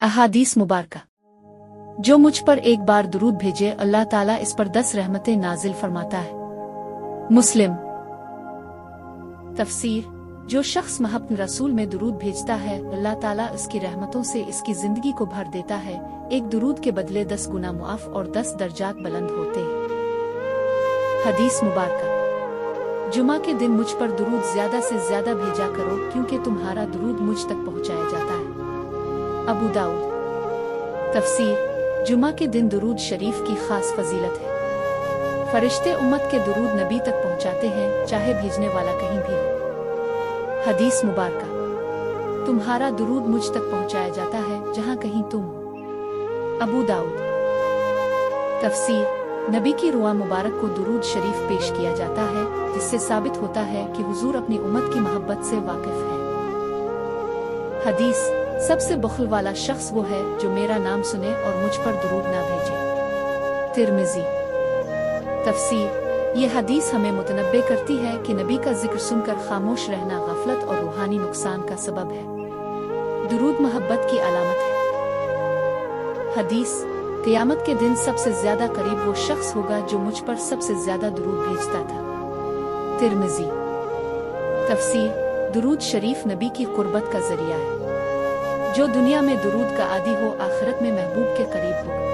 अहादीस मुबारका। जो मुझ पर एक बार दुरूद भेजे अल्लाह ताला इस पर 10 रहमतें नाजिल फरमाता है। मुस्लिम। तफसीर। जो शख्स महब रसूल में दुरूद भेजता है अल्लाह ताला इसकी रहमतों से इसकी जिंदगी को भर देता है। एक दुरूद के बदले 10 गुना मुआफ और 10 दर्जात बुलंद होते हैं। हदीस मुबारका। जुमा के दिन मुझ पर दुरूद ज्यादा से ज्यादा भेजा करो क्योंकि तुम्हारा दुरूद मुझ तक पहुंचाया जाता है। अबू दाऊद। तफसीर। जुमा के दिन दुरूद शरीफ की खास फजीलत है। फरिश्ते उम्मत के दुरूद नबी तक पहुंचाते हैं चाहे भेजने वाला कहीं भी हो। हदीस मुबारका। तुम्हारा दुरूद मुझ तक पहुंचाया जाता है जहां कहीं तुम हो। अबू दाऊद। तफसीर। नबी की रुआ मुबारक को दुरूद शरीफ पेश किया जाता है जिससे साबित होता है कि हुजूर अपनी उम्मत की मोहब्बत से वाकिफ है। हदीस। सबसे बख़ल वाला शख्स वो है जो मेरा नाम सुने और मुझ पर दुरूद ना भेजे। तिर्मिज़ी। तफसीर। ये हदीस हमें मुतनब्बे करती है कि नबी का जिक्र सुनकर खामोश रहना गफलत और रूहानी नुकसान का सबब है। दुरूद मोहब्बत की अलामत है। हदीस। क़यामत के दिन सबसे ज्यादा करीब वो शख्स होगा जो मुझ पर सबसे ज्यादा दुरूद भेजता था। तिर्मिज़ी। तफसीर। दुरूद शरीफ नबी की कुर्बत का जरिया है। जो दुनिया में दुरूद का आदी हो आखिरत में महबूब के करीब हो।